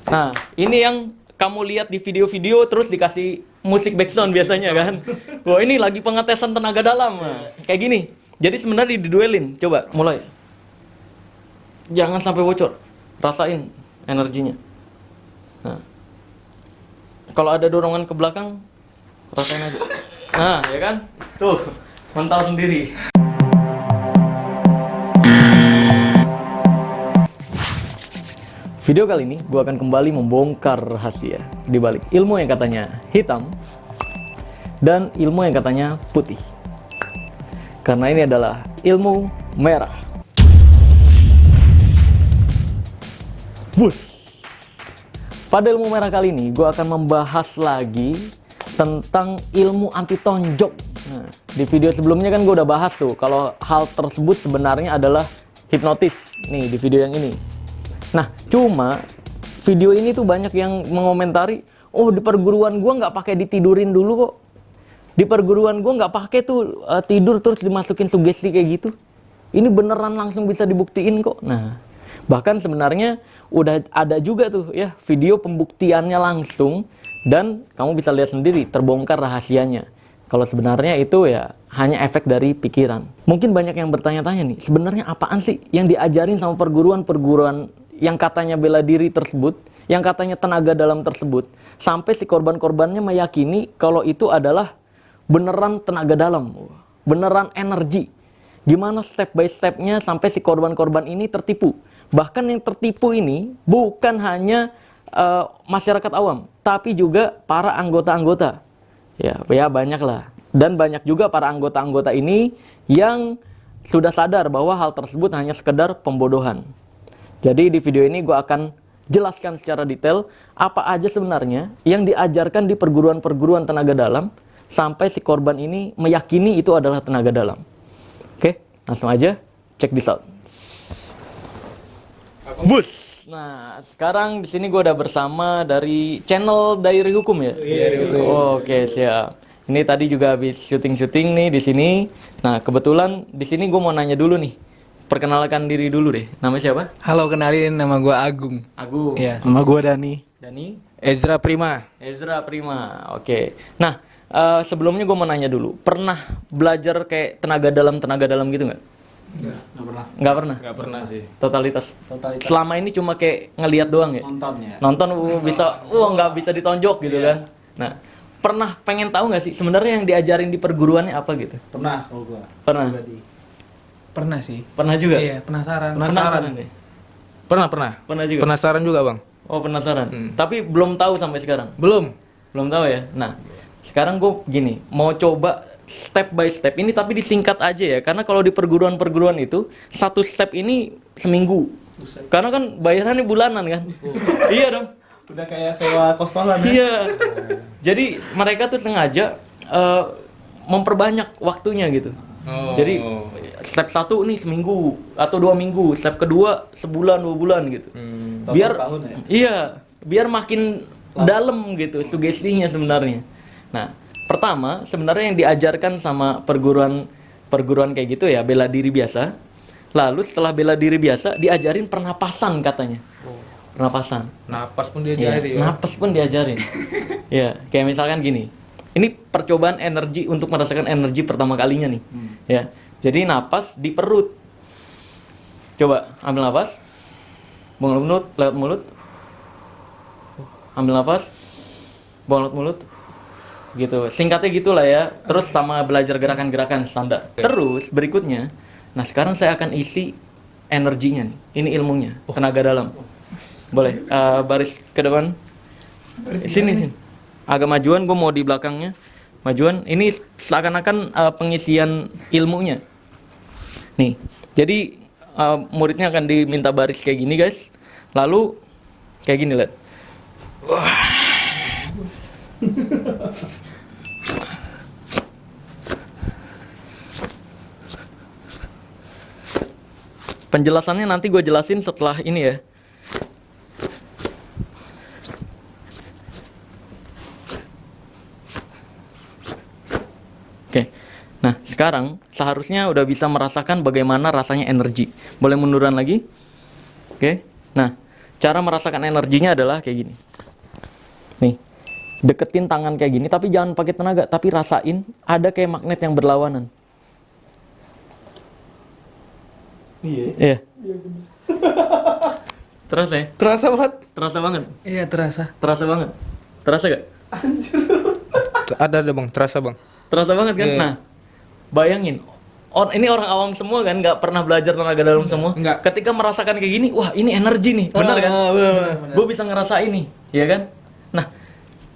Nah, ini yang kamu lihat di video-video terus dikasih musik background biasanya kan. Wah, ini lagi pengetesan tenaga dalam. Nah, kayak gini. Jadi sebenarnya diduelin. Coba mulai. Jangan sampai bocor. Rasain energinya. Nah. Kalau ada dorongan ke belakang, rasain aja. Nah, ya kan? Tuh, mental sendiri. Video kali ini gue akan kembali membongkar rahasia di balik ilmu yang katanya hitam dan ilmu yang katanya putih. Karena ini adalah ilmu merah. Bus. Pada ilmu merah kali ini gue akan membahas lagi tentang ilmu anti tonjok. Nah, di video sebelumnya kan gue udah bahas tuh kalau hal tersebut sebenarnya adalah hipnotis. Nih di video yang ini. Nah, cuma video ini tuh banyak yang mengomentari, oh di perguruan gua nggak pakai ditidurin dulu kok. Di perguruan gua nggak pakai tuh tidur terus dimasukin sugesti kayak gitu. Ini beneran langsung bisa dibuktiin kok. Nah, bahkan sebenarnya udah ada juga tuh ya video pembuktiannya langsung dan kamu bisa lihat sendiri terbongkar rahasianya. Kalau sebenarnya itu ya hanya efek dari pikiran. Mungkin banyak yang bertanya-tanya nih, sebenarnya apaan sih yang diajarin sama perguruan-perguruan yang katanya bela diri tersebut, yang katanya tenaga dalam tersebut, sampai si korban-korbannya meyakini kalau itu adalah beneran tenaga dalam, beneran energi. Gimana step by stepnya sampai si korban-korban ini tertipu. Bahkan yang tertipu ini bukan hanya masyarakat awam, tapi juga para anggota-anggota. Ya banyak lah. Dan banyak juga para anggota-anggota ini yang sudah sadar bahwa hal tersebut hanya sekedar pembodohan. Jadi di video ini gue akan jelaskan secara detail apa aja sebenarnya yang diajarkan di perguruan-perguruan tenaga dalam sampai si korban ini meyakini itu adalah tenaga dalam. Oke, langsung aja check this out. Bus. Nah, sekarang di sini gue udah bersama dari channel Diary Hukum ya. Oke, siap. Ini tadi juga habis syuting-syuting nih di sini. Nah, kebetulan di sini gue mau nanya dulu nih. Perkenalkan diri dulu deh. Nama siapa? Halo, kenalin nama gue Agung. Agung. Iya. Nama gue Dani. Dani? Ezra Prima. Ezra Prima. Oke. Nah, sebelumnya gue mau nanya dulu. Pernah belajar kayak tenaga dalam gitu nggak? Nggak pernah. Nggak pernah? Gak pernah sih. Totalitas? Totalitas. Selama ini cuma kayak ngelihat doang ya? Nonton ya. Nonton bisa, nggak bisa ditonjok gitu kan? Nah, pernah pengen tahu nggak sih sebenarnya yang diajarin di perguruannya apa gitu? Pernah kalau gue. Pernah? Pernah sih. Pernah juga? Iya, penasaran. Penasaran nih? Pernah. Pernah juga? Penasaran juga, Bang. Oh, penasaran. Tapi belum tahu sampai sekarang? Belum. Belum tahu ya? Nah, sekarang gue gini, mau coba step by step ini tapi disingkat aja ya. Karena kalau di perguruan-perguruan itu, satu step ini seminggu. Karena kan bayarannya bulanan kan? Iya dong. Udah kayak sewa kos-kosan ya. Iya. Jadi mereka tuh sengaja memperbanyak waktunya gitu. Oh. Jadi step 1 nih seminggu atau 2 minggu, step kedua sebulan 2 bulan gitu. Biar Tahun ya? iya, biar makin dalam gitu sugestinya sebenarnya. Nah, pertama sebenarnya yang diajarkan sama perguruan kayak gitu ya bela diri biasa. Lalu setelah bela diri biasa diajarin pernapasan katanya. Pernapasan. Napas pun dia Iya, jari ya. napas pun diajarin. Ya, kayak misalkan gini. Ini percobaan energi untuk merasakan energi pertama kalinya nih. Ya. Jadi napas di perut. Coba ambil napas. Buang lewat mulut, lewat mulut. Ambil napas. Buang lewat mulut. Gitu. Singkatnya gitulah ya. Terus sama belajar gerakan-gerakan standar. Terus berikutnya, nah sekarang saya akan isi energinya nih. Ini ilmunya, tenaga dalam. Boleh baris ke depan. Sini. Agak majuan, gue mau di belakangnya. Majuan, ini seakan-akan pengisian ilmunya. Nih, jadi muridnya akan diminta baris kayak gini guys. Lalu, kayak gini lihat. Penjelasannya nanti gue jelasin setelah ini ya. Oke. Nah, sekarang seharusnya udah bisa merasakan bagaimana rasanya energi. Boleh munduran lagi? Oke. Nah, Cara merasakan energinya adalah kayak gini. Nih, deketin tangan kayak gini, tapi jangan pakai tenaga, tapi rasain ada kayak magnet yang berlawanan. Iya. Terasa ya? Terasa banget. Terasa banget. Iya, terasa. Terasa banget. Terasa gak? Ada Bang, terasa Bang. Terasa banget kan? Iya. Nah, bayangin. Ini orang awam semua kan, nggak pernah belajar tenaga dalam semua. Enggak. Ketika merasakan kayak gini, wah ini energi nih, benar kan? Gue bisa ngerasain nih, ya kan? Nah,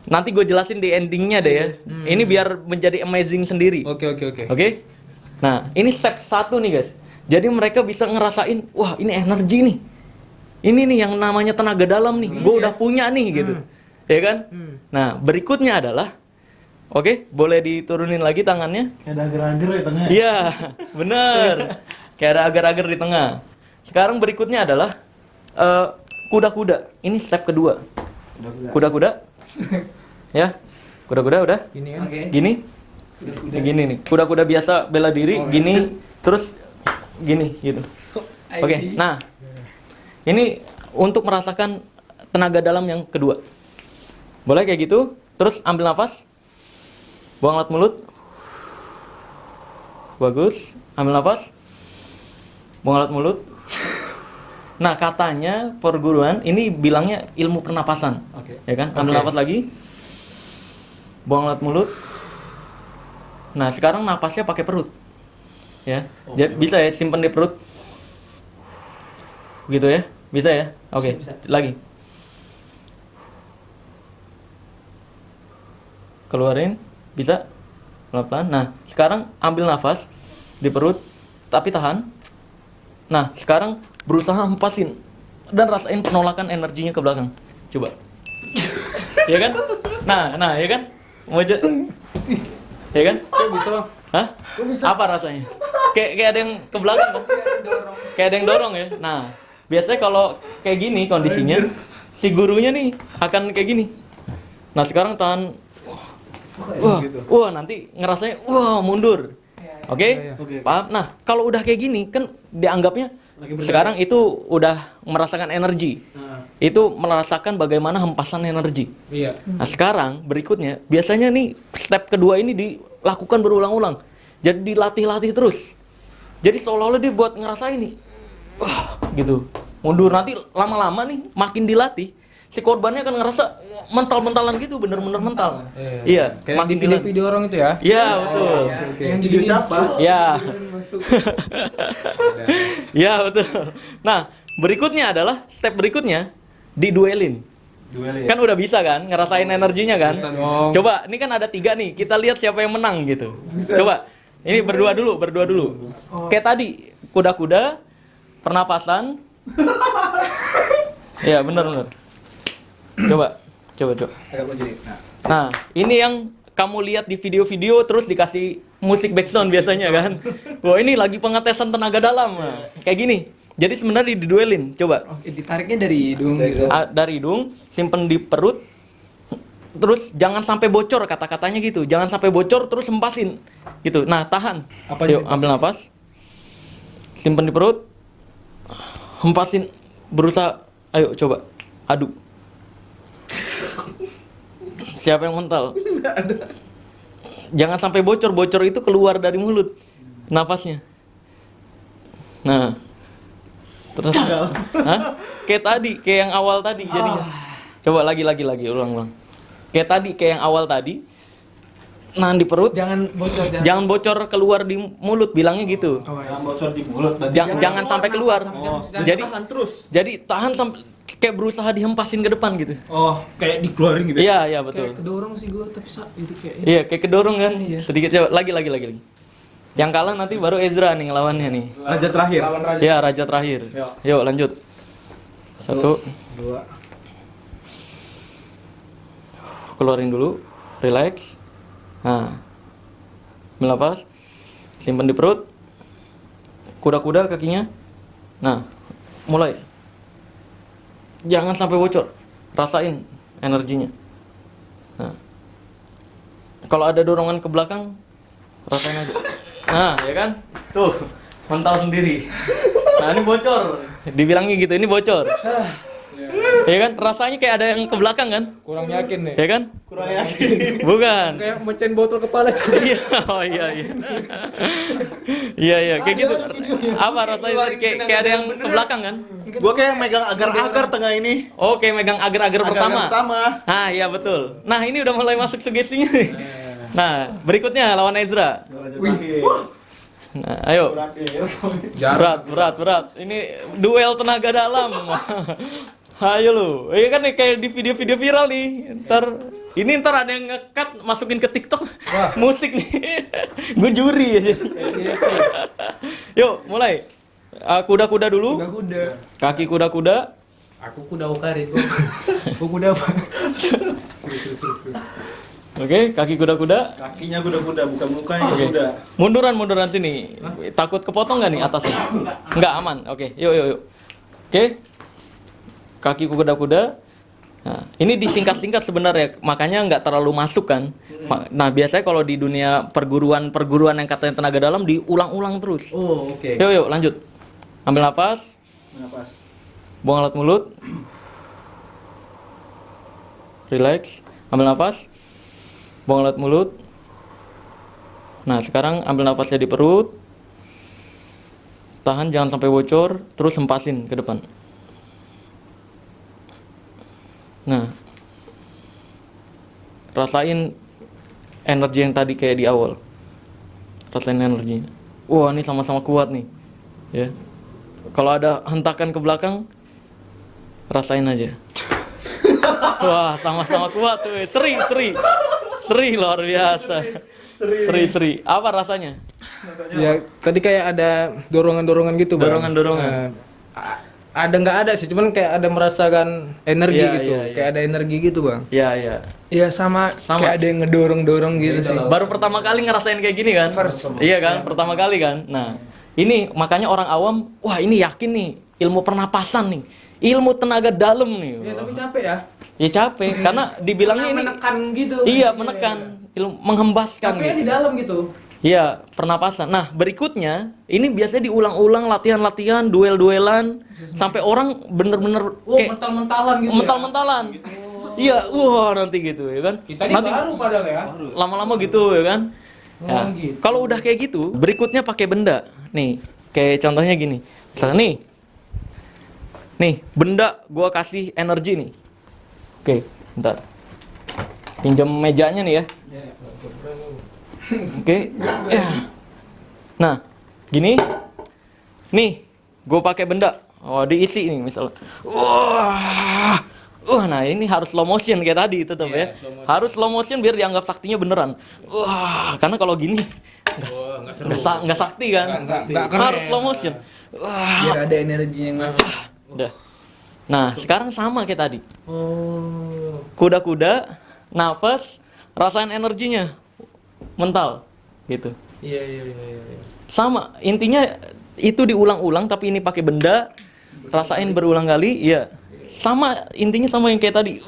nanti gue jelasin di endingnya deh ya. Ini biar menjadi amazing sendiri. Oke. Oke? Nah, ini step 1 nih guys. Jadi mereka bisa ngerasain, wah ini energi nih. Ini nih yang namanya tenaga dalam nih. Gue udah punya nih gitu. Ya kan? Nah, berikutnya adalah, oke, boleh diturunin lagi tangannya. Kayak ada agar-agar ya tengah. Iya, bener. Kayak ada agar-agar di tengah. Sekarang berikutnya adalah kuda-kuda. Ini step kedua. Kuda-kuda. Ya, kuda-kuda udah. Gini kan? Gini. Gini nih. Kuda-kuda biasa bela diri. Gini. Terus gini gitu. Oke. Nah, ini untuk merasakan tenaga dalam yang kedua. Boleh kayak gitu. Terus ambil nafas. Buang lewat mulut. Bagus. Ambil nafas. Buang lewat mulut. Nah, katanya perguruan ini bilangnya ilmu pernapasan. Oke. Ya kan? Ambil nafas lagi. Buang lewat mulut. Nah, sekarang napasnya pakai perut. Ya. Jadi bisa ya simpan di perut. Gitu ya. Bisa ya? Oke. Lagi. Keluarin. Bisa. Pelan-pelan. Nah, sekarang ambil nafas di perut tapi tahan. Nah, sekarang berusaha hempasin dan rasain penolakan energinya ke belakang. Coba. Ya kan? Nah, ya kan? Mau aja. Ya kan? Kok bisa Bang? Hah? Apa rasanya? Kayak ada yang ke belakang kan? Kayak ada yang dorong ya. Nah, biasanya kalau kayak gini kondisinya, si gurunya nih akan kayak gini. Nah, sekarang tahan. Wah, nanti ngerasanya mundur. Oke? Paham? Nah, kalau udah kayak gini kan dianggapnya sekarang itu udah merasakan energi. Itu merasakan bagaimana hempasan energi. Iya. Nah, sekarang berikutnya biasanya nih step kedua ini dilakukan berulang-ulang. Jadi dilatih-latih terus. Jadi seolah-olah dia buat ngerasain nih. Wah, gitu. Mundur nanti lama-lama nih makin dilatih, si korbannya akan ngerasa mental-mentalan gitu, bener-bener mental. Iya, Kayak di video-video orang itu ya? Iya, betul. Yang Video siapa? Iya. Iya, betul. Nah, berikutnya adalah step berikutnya diduelin. Duel ya. Kan udah bisa kan ngerasain energinya kan? Bisa dong. Coba, ini kan ada 3 nih. Kita lihat siapa yang menang gitu. Coba. Ini berdua dulu. Kayak tadi, kuda-kuda, pernapasan. Iya, benar. Coba. Agak maju nih. Nah, ini yang kamu lihat di video-video terus dikasih musik background biasanya kan. Wah, ini lagi pengetesan tenaga dalam. Nah, kayak gini. Jadi sebenarnya diduelin. Coba. Ditariknya dari hidung gitu. Dari hidung, simpen di perut. Terus jangan sampai bocor kata-katanya gitu. Jangan sampai bocor terus hempasin. Gitu. Nah, tahan. Yuk, ambil nafas. Simpen di perut. Hempasin. Berusaha. Ayo coba. Aduk. Siapa yang mental? Jangan sampai bocor. Bocor itu keluar dari mulut. Nafasnya. Nah. Terus. Hah? Kayak tadi, kayak yang awal tadi jadinya. Coba lagi ulang. Kayak tadi, kayak yang awal tadi. Nahan di perut. Jangan bocor. Jangan bocor keluar di mulut, bilangnya gitu. Jangan bocor di mulut. Jangan sampai keluar. Jadi tahan terus. Jadi tahan sampai kayak berusaha dihempasin ke depan gitu. Oh, kayak dikeluarin gitu. Iya, betul. Kayak kedorong sih gue, tapi ini kayak Iya, kayak kedorong kan. Iya. Sedikit coba lagi. Yang kalah nanti baru Ezra nih ngelawannya nih. Raja terakhir. lawan raja. Ya, raja terakhir. Yuk, lanjut. 1, 2. keluarin dulu, relax. Nah, melepas, simpan di perut. Kuda-kuda kakinya. Nah, mulai. Jangan sampai bocor. Rasain energinya. Nah, kalau ada dorongan ke belakang, rasain aja. Nah, ya kan? Tuh, mental sendiri. Nah, ini bocor. Dibilangnya gitu, ini bocor. Ya kan? Rasanya kayak ada yang ke belakang kan? Kurang yakin nih. Ya kan? Kurang yakin. Bukan. Kayak mecahin botol kepala tuh. Iya, oh iya iya. Iya iya, kayak gitu. Apa rasanya tadi? Kayak ada yang ke belakang kan? Gua kayak megang agar-agar tengah ini. Oke, megang agar-agar Agar-agar pertama. pertama. Ah, iya betul. Nah, ini udah mulai masuk sugestinya nih. Nah, berikutnya lawan Ezra. Wih. Nah, ayo. Berat. Ini duel tenaga dalam. Ayo lu. Iya kan nih kayak di video-video viral nih. Ntar ada yang nge-cut masukin ke TikTok. Musik nih. Gue juri aja. Yuk, mulai. Kuda-kuda dulu. Kuda-kuda. Kaki kuda-kuda. Aku kuda ukarin. Gua kuda apa? Oke, kaki kuda-kuda. Kakinya kuda-kuda, bukan mukanya Oke. kuda. Munduran sini. Takut kepotong nggak nih atasnya? Nggak, aman. Oke, yuk. Oke. Kaki kuda-kuda. Nah, ini disingkat-singkat sebenarnya, makanya nggak terlalu masuk kan. Nah, biasanya kalau di dunia perguruan yang katanya tenaga dalam diulang-ulang terus. Oh, oke. Yuk, lanjut. Ambil nafas, Napas. buang alat mulut. Relax. Ambil nafas, buang alat mulut. Nah, sekarang ambil nafasnya di perut. Tahan, jangan sampai bocor, terus hempasin ke depan. Nah, rasain energi yang tadi kayak di awal. Rasain energinya. Wah, ini sama-sama kuat nih. Ya. Kalau ada hentakan ke belakang, rasain aja. Wah, sama-sama kuat tuh. Seri luar biasa. Seri. Apa rasanya? Ya, tadi kayak ada dorongan-dorongan gitu, Bang. Dorongan-dorongan. Ada nggak ada sih, cuman kayak ada merasakan energi Iya, gitu. iya, iya. Kayak ada energi gitu, Bang. Iya. Iya, sama kayak ada yang ngedorong-dorong gitu sih. Baru pertama kali ngerasain kayak gini kan? Iya kan? Pertama kali kan? Nah, ini makanya orang awam, wah ini yakin nih, ilmu pernapasan nih, ilmu tenaga dalam nih. Ya, tapi capek ya. Ya capek, karena dibilangnya ini menekan gitu. iya menekan, ilmu menghembaskan Tapi gitu. di dalam gitu. Iya, pernapasan. Nah, berikutnya ini biasanya diulang-ulang latihan-latihan, duel-duelan sampai orang bener-bener kayak mental-mentalan gitu. mental-mentalan. Iya, nanti gitu ya kan. Kita ini Nanti baru padahal ya. lama-lama gitu ya kan. Ya. gitu. Kalau udah kayak gitu, berikutnya pakai benda. Nih, kayak contohnya gini. Misalnya nih benda gua kasih energi nih. Oke, bentar. Pinjam mejanya nih ya. Oke. Ya. Nah, gini. Nih, gue pakai benda. Oh, diisi nih misalnya. Nah ini harus slow motion kayak tadi tetap ya. Harus slow motion biar dianggap saktinya beneran. Karena kalau gini nggak sakti kan. Nggak keren. Harus slow motion. Biar ada energi yang masuk. Udah. Nah, sekarang sama kayak tadi. Kuda-kuda, napas, rasain energinya. Mental gitu. Iya. Sama, intinya itu diulang-ulang tapi ini pakai benda, rasain berulang kali, ya. Sama, intinya sama yang kayak tadi.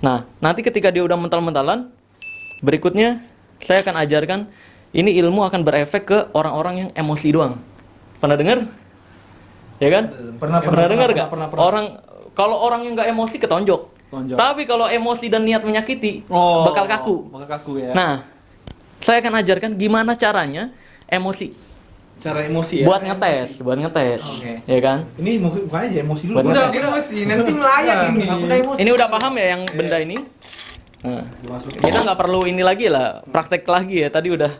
Nah, nanti ketika dia udah mental-mentalan, berikutnya saya akan ajarkan ini ilmu akan berefek ke orang-orang yang emosi doang. Pernah dengar? Ya kan? Pernah dengar gak? pernah. Kalau orang yang nggak emosi ketonjok. Tapi kalau emosi dan niat menyakiti, bakal kaku. Bakal kaku ya. Nah, saya akan ajarkan gimana caranya emosi. Cara emosi ya. Buat ngetes. Oke. Ya kan? Ini bukan aja emosi dulu. Buat Udah ngetes. emosi, nanti melayang ini. Aku udah emosi. Ini udah paham ya yang benda ini? Nah, kita nggak perlu ini lagi lah, praktek lagi ya. Tadi udah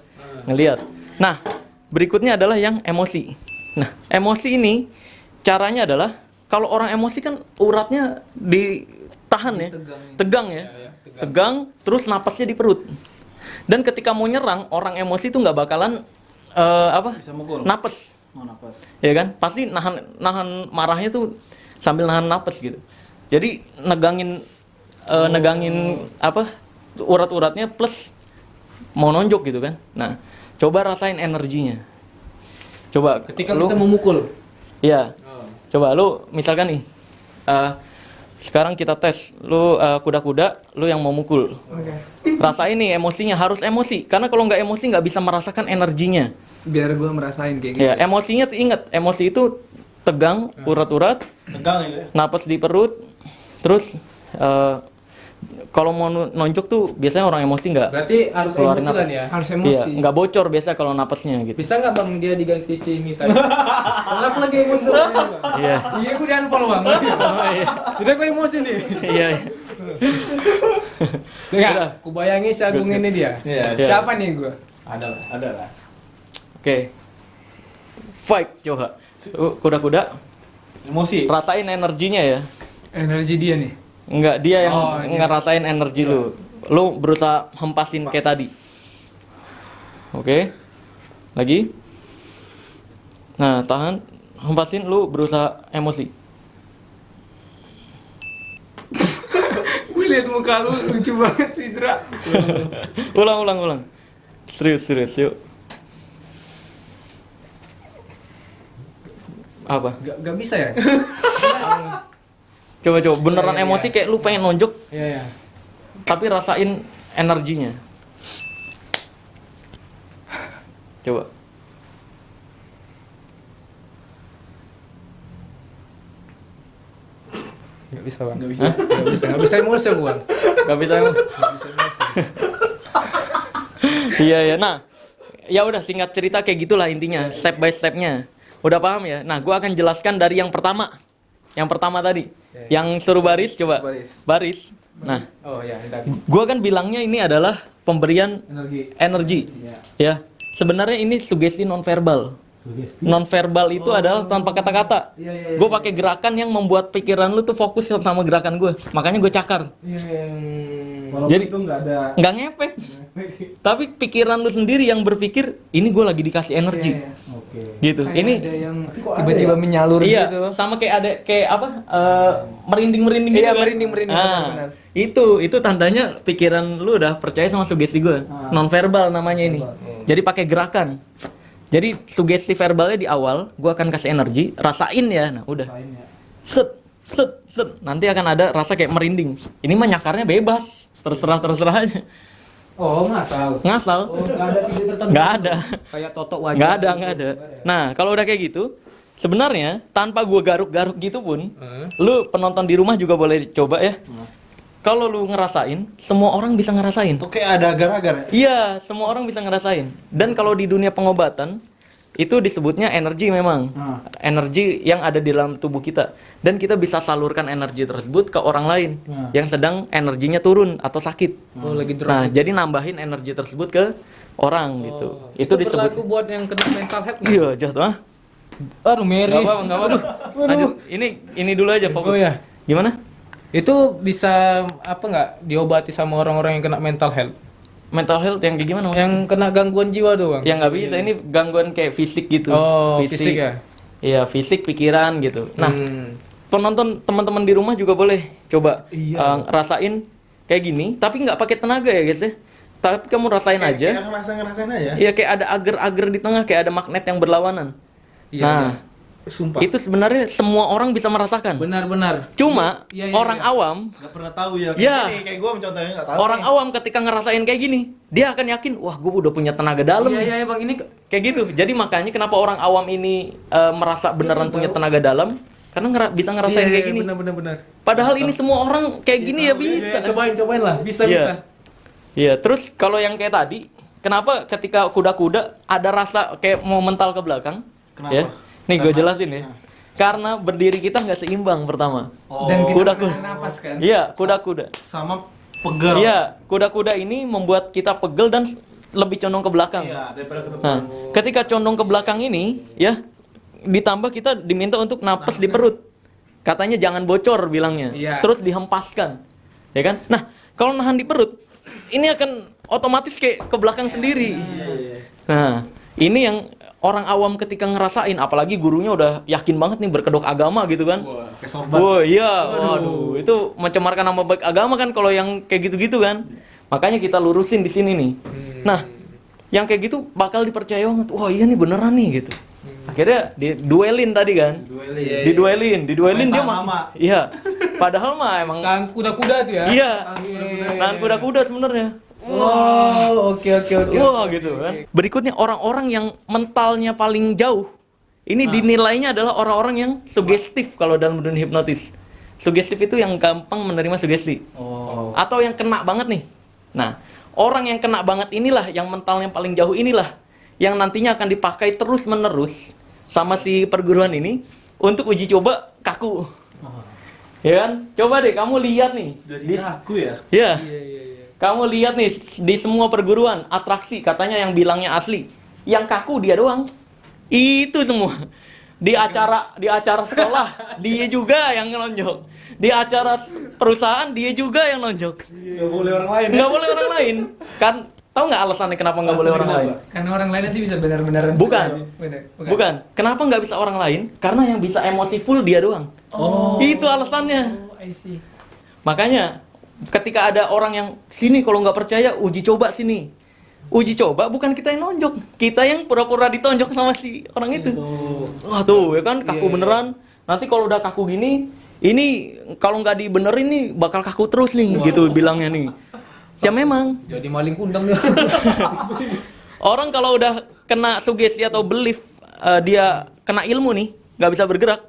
ngeliat. Nah, berikutnya adalah yang emosi. Nah, emosi ini caranya adalah kalau orang emosi kan uratnya ditahan ya, tegang ya, tegang, terus napasnya di perut. Dan ketika mau nyerang orang emosi itu nggak bakalan Bisa mukul. napas, napas. ya kan? Pasti nahan marahnya tuh sambil nahan napas gitu. Jadi negangin urat-uratnya plus mau nonjok gitu kan. Nah, coba rasain energinya. Coba Ketika kita memukul. Iya. Coba lu misalkan nih sekarang kita tes lu kuda-kuda, lu yang mau mukul. Rasain nih emosinya, harus emosi. Karena kalau nggak emosi nggak bisa merasakan energinya. Biar gua merasain kayak gitu. Ya, emosinya tuh inget, emosi itu tegang, urat-urat, Tegang ya. napas di perut, terus kalau mau nonjok tuh biasanya orang emosi nggak Berarti harus keluarin emosi napas. kan ya? Harus Iya, emosi. nggak bocor biasa kalau napasnya gitu. Bisa nggak bang dia diganti si Mita? Soalnya aku lagi emosi. Iya. Iya, aku di unfollow bang. Jadi aku emosi nih. Iya. Ya, aku bayangin si Agung ini dia. Iya. Siapa nih gua? Ada lah. Oke. Fight coba. Kuda-kuda. Emosi. Rasain energinya ya. Energi dia nih. Enggak, dia yang Oh, dia. ngerasain energi lu. Lu berusaha hempasin kayak tadi. Oke. Lagi. Nah, tahan. Hempasin, lu berusaha emosi. Gue liat muka lu lucu banget sih, Dra. Ulang. Serius, yuk. Apa? Gak bisa ya? Coba beneran Iya. emosi kayak lu pengen nonjok Iya. tapi rasain energinya. Coba. Gak bisa bang. Nggak bisa. Gak bisa emosi gua. Gak bisa emang. Gak bisa emosi. Iya. Nah, ya udah singkat cerita kayak gitulah intinya, step by stepnya. Udah paham ya? Nah, gua akan jelaskan dari yang pertama. Yang pertama tadi, yang suruh baris coba. Baris. Nah, Oh ya, tadi. gua kan bilangnya ini adalah pemberian energi. Iya. Ya. Sebenarnya ini sugesti nonverbal. Nonverbal itu adalah tanpa kata-kata. Gue pakai gerakan yang membuat pikiran lu tuh fokus sama gerakan gue. Makanya gue cakar. Walaupun Jadi- itu nggak ada. Nggak ngefek. Tapi pikiran lu sendiri yang berpikir, ini gue lagi dikasih energi. Oke. Gitu. Ini ada yang kok ada tiba-tiba ya? menyalur iya, gitu. sama kayak apa? Merinding-merinding gitu Iya, kan. merinding-merinding, Nah, benar-benar. itu tandanya pikiran lu udah percaya sama sugesti gue. Nonverbal namanya ini. Jadi pakai gerakan. Jadi sugesti verbalnya di awal, gua akan kasih energi, rasain ya. Nah, udah. Set. Nanti akan ada rasa kayak merinding. Ini mah nyakarnya bebas. Terserah aja. Oh, ngasal. Ngasal. Oh, nggak ada ide tertentu. Nggak ada. Kayak totok wajah. Nggak ada. gitu. Nah, kalau udah kayak gitu, sebenarnya tanpa gua garuk-garuk gitu pun, lu penonton di rumah juga boleh coba ya. Kalau lu ngerasain, semua orang bisa ngerasain. Itu kayak ada agar-agar ya? Iya, semua orang bisa ngerasain. Dan kalau di dunia pengobatan, itu disebutnya energi memang. Energi yang ada di dalam tubuh kita. Dan kita bisa salurkan energi tersebut ke orang lain yang sedang energinya turun atau sakit. Oh, lagi drop. Nah, jadi nambahin energi tersebut ke orang gitu. Itu disebut. berlaku buat yang kena mental health nggak? Iya, jatuh ah. Aduh, Mary. Enggak apa-apa. Lanjut. Ini dulu aja fokus. Oh, ya. Gimana? Itu bisa apa nggak diobati sama orang-orang yang kena mental health? Mental health yang kayak gimana? Yang kena gangguan jiwa doang. Yang nggak bisa, ini gangguan kayak fisik gitu. Oh, fisik ya? Iya, fisik, pikiran gitu. Nah, Hmm. penonton teman-teman di rumah juga boleh coba Iya. rasain kayak gini, tapi nggak pakai tenaga ya guys ya. Tapi kamu rasain aja. Kayak ngerasain aja. Iya, kayak ada agar-agar di tengah, kayak ada magnet yang berlawanan. Iya, Nah, Sumpah. itu sebenarnya semua orang bisa merasakan. benar-benar. Cuma Iya, orang iya. awam, Nggak pernah tahu ya. Iya. Kayak gue mencontohnya nggak tahu. orang awam ketika ngerasain kayak gini, dia akan yakin, wah gue udah punya tenaga dalam Iya, nih. iya, Bang, ini Kayak gitu. Jadi makanya kenapa orang awam ini merasa beneran punya tenaga dalam, karena bisa ngerasain kayak gini. Benar-benar. Padahal ini semua orang kayak gini ya bisa. Cobain lah. Bisa. Iya. Iya, terus kalau yang kayak tadi, kenapa ketika kuda-kuda ada rasa kayak mau mental ke belakang? Kenapa? Ya. Nih gue jelasin ya. Karena berdiri kita nggak seimbang pertama. Dan kita Kuda-kuda. menahan napas kan. Iya, kuda-kuda. Sama pegel. Iya, kuda-kuda ini membuat kita pegel dan lebih condong ke belakang. Iya, daripada ke depan. Nah, ketika condong ke belakang ini, ya, ditambah kita diminta untuk napas di perut. Katanya jangan bocor bilangnya. Iya. Terus dihempaskan. Ya kan? Nah, kalau nahan di perut, ini akan otomatis kayak ke belakang sendiri. Nah, ini yang orang awam ketika ngerasain, apalagi gurunya udah yakin banget nih berkedok agama gitu kan. Kayak sorban. Wah, iya. Waduh, itu mencemarkan nama baik agama kan kalau yang kayak gitu-gitu kan. Makanya kita lurusin di sini nih. Nah, yang kayak gitu bakal dipercaya banget. Wah, iya nih beneran nih gitu. Akhirnya diduelin tadi kan. Diduelin Main dia tahan mati. lama. Iya. Padahal mah emang Tahan kuda-kuda tuh ya. iya. Nahan kuda-kuda sebenarnya. Wow, oke. Wah, gitu kan. Berikutnya orang-orang yang mentalnya paling jauh Ini dinilainya adalah orang-orang yang sugestif kalau dalam dunia hipnotis. Sugestif itu yang gampang menerima sugesti. Oh. Atau yang kena banget nih. Nah, orang yang kena banget inilah, yang mentalnya paling jauh inilah, yang nantinya akan dipakai terus-menerus sama si perguruan ini untuk uji coba kaku. Ya kan? Coba deh kamu lihat nih. Jadi kaku ya? Ya. Iya. Kamu lihat nih di semua perguruan atraksi katanya yang bilangnya asli, yang kaku dia doang. Itu semua. Di acara sekolah dia juga yang nonjok. Di acara perusahaan dia juga yang nonjok. Nggak boleh orang lain. Nggak boleh orang lain. Kan tahu nggak alasannya kenapa nggak boleh orang lain? Karena orang lain nanti bisa benar-benar Bukan. Benar. Bukan. Kenapa nggak bisa orang lain? Karena yang bisa emosi full dia doang. Oh. Itu alasannya. Oh, I see. Makanya ketika ada orang yang sini kalau nggak percaya uji coba sini. Uji coba bukan kita yang nonjok, kita yang pura-pura ditonjok sama si orang itu. Wah tuh ya kan kaku Iya. beneran. Nanti kalau udah kaku gini, ini kalau nggak dibenerin nih bakal kaku terus nih gitu bilangnya nih. Ya memang Jadi maling kundang dia. orang kalau udah kena sugesti atau belief dia kena ilmu nih nggak bisa bergerak.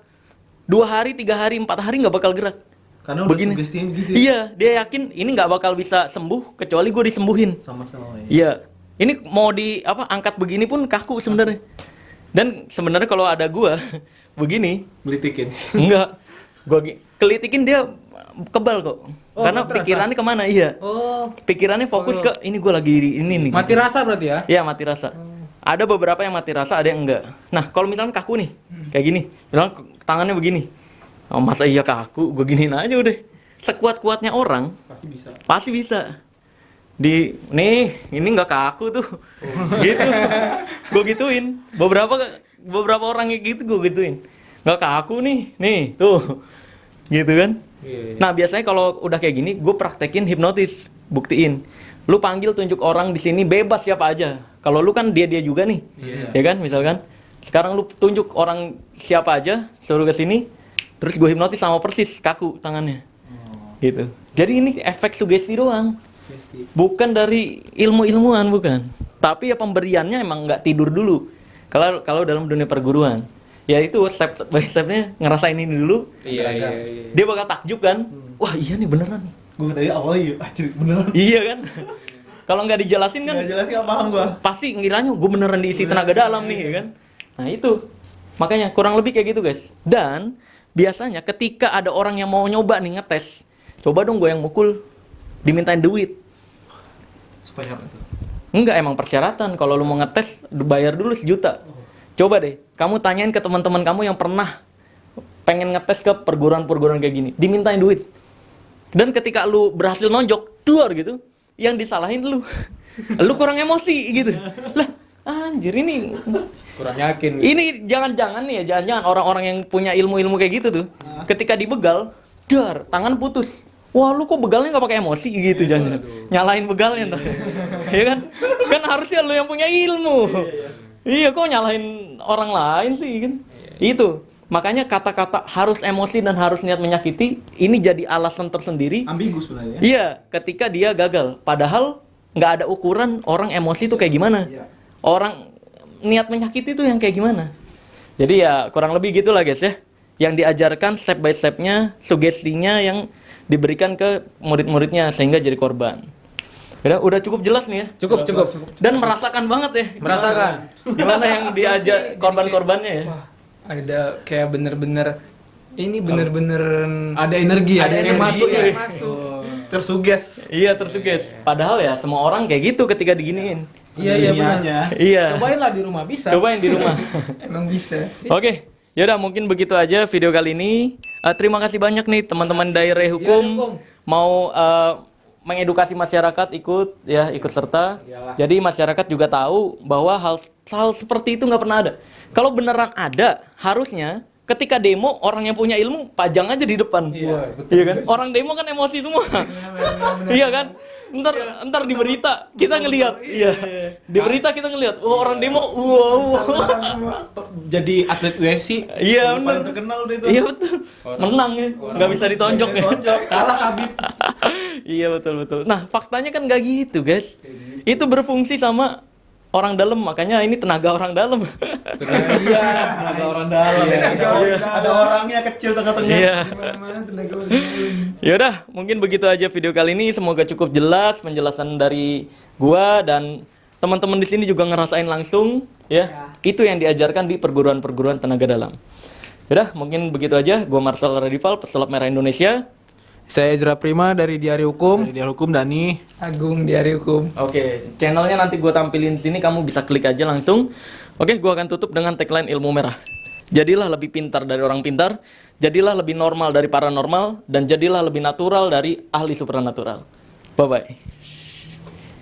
2 hari, 3 hari, 4 hari nggak bakal gerak. Karena udah sugestiin gitu ya? Iya, dia yakin ini nggak bakal bisa sembuh kecuali gue disembuhin. Sama-sama ya. Iya. Ini mau angkat begini pun kaku sebenarnya. Dan sebenarnya kalau ada gua begini, Belitikin. enggak. Gua kelitikin dia kebal kok. Oh, Karena terasa? pikirannya kemana? Iya. Oh, Pikirannya fokus ke ini gua lagi di ini nih. mati rasa berarti ya? Iya, mati rasa. Ada beberapa yang mati rasa, ada yang enggak. Nah, kalau misalnya kaku nih, kayak gini. Misalnya tangannya begini. Oh, masa iya kaku? Gua giniin aja udah. Sekuat-kuatnya orang Pasti bisa. pasti bisa. Nih, ini nggak kaku tuh. Gitu. Gue gituin. Beberapa orang kayak gitu gue gituin. Nggak kaku nih, tuh. Gitu kan? Iya. Nah, biasanya kalau udah kayak gini, gue praktekin hipnotis, buktiin. Lu panggil tunjuk orang di sini bebas siapa aja. Kalau lu kan dia juga nih. Iya. Ya kan, misalkan. Sekarang lu tunjuk orang siapa aja, suruh ke sini, terus gue hipnotis sama persis kaku tangannya. Gitu. Jadi ini efek sugesti doang. Bukan dari ilmu-ilmuwan, bukan. Tapi ya pemberiannya emang nggak tidur dulu. Kalau dalam dunia perguruan, ya itu step by stepnya ngerasain ini dulu. Iya. Dia bakal takjub kan. Wah iya nih beneran nih. Gue tadi awalnya iya, anjir beneran. Iya kan. Kalau nggak dijelasin kan, Nggak jelasin nggak paham gua. pasti ngiranya gue beneran diisi tenaga dalam nih, ya kan. Nah itu, makanya kurang lebih kayak gitu guys. Dan biasanya ketika ada orang yang mau nyoba nih ngetes, coba dong gue yang mukul, dimintain duit. Supaya apa tuh? Enggak, emang persyaratan. Kalau lu mau ngetes, bayar dulu 1 juta. Coba deh, kamu tanyain ke teman-teman kamu yang pernah pengen ngetes ke perguruan-perguruan kayak gini, dimintain duit. Dan ketika lu berhasil nonjok, duar gitu, yang disalahin lu. Lu kurang emosi gitu. Lah, anjir ini Kurang yakin. ini jangan-jangan nih ya, jangan-jangan orang-orang yang punya ilmu-ilmu kayak gitu tuh, ketika dibegal, dar, tangan putus. Wah, lu kok begalnya nggak pakai emosi gitu, jangan nyalahin begalnya ntar. Ya kan? Kan harusnya lu yang punya ilmu. Iya, kok nyalahin orang lain sih kan? Itu. Makanya kata-kata harus emosi dan harus niat menyakiti ini jadi alasan tersendiri. Ambigu sebenarnya. Iya, ketika dia gagal. Padahal nggak ada ukuran orang emosi tuh kayak gimana. Iya. Orang niat menyakiti tuh yang kayak gimana. Jadi ya kurang lebih gitulah guys ya. Yang diajarkan step by stepnya, sugestinya yang diberikan ke murid-muridnya sehingga jadi korban. Udah cukup jelas nih ya. Cukup. Dan merasakan banget ya. Merasakan. Gimana yang diajak korban-korbannya ya. Wah, ada kayak bener-bener ini bener-bener Ada energi, ada yang energi, masuk ya. yang masuk. Tersuges. Iya tersuges. Padahal ya semua orang kayak gitu ketika diginiin. Iya benar. Dunianya. Iya. Cobain lah di rumah bisa. Cobain di rumah. Emang bisa. Oke, yaudah mungkin begitu aja video kali ini. Terima kasih banyak nih teman-teman daerah hukum Hukum. mau mengedukasi masyarakat ikut serta. Iyalah. Jadi masyarakat juga tahu bahwa hal seperti itu nggak pernah ada. Kalau beneran ada, harusnya ketika demo orang yang punya ilmu pajang aja di depan. Iya, Iya kan? Orang demo kan emosi semua. Iya kan? Ntar di berita kita ngelihat. Iya. Di berita kita ngelihat. Oh, orang demo. Wow. Jadi atlet UFC. Iya, Paling bener. terkenal udah itu. Iya betul. Menang ya. Nggak bisa ditonjok ya. Tonjok, kalah Habib. Iya betul. Nah faktanya kan nggak gitu guys. Itu berfungsi sama orang dalam, makanya ini tenaga orang dalam. Iya. Ada orang dalam. Ada orangnya kecil tengah-tengah. Iya. Mana tenaga orang dalam. Yaudah, mungkin begitu aja video kali ini. Semoga cukup jelas penjelasan dari gua dan teman-teman di sini juga ngerasain langsung ya. Itu yang diajarkan di perguruan-perguruan tenaga dalam. Yaudah, mungkin begitu aja. Gua Marcel Radival, pesulap merah Indonesia. Saya Ezra Prima dari Diari Hukum. Dari dia hukum Dani. Agung Diari Hukum. Oke, channelnya nanti gue tampilin di sini, kamu bisa klik aja langsung. Oke, gue akan tutup dengan tagline ilmu merah. Jadilah lebih pintar dari orang pintar, jadilah lebih normal dari paranormal, dan jadilah lebih natural dari ahli supranatural. Bye-bye.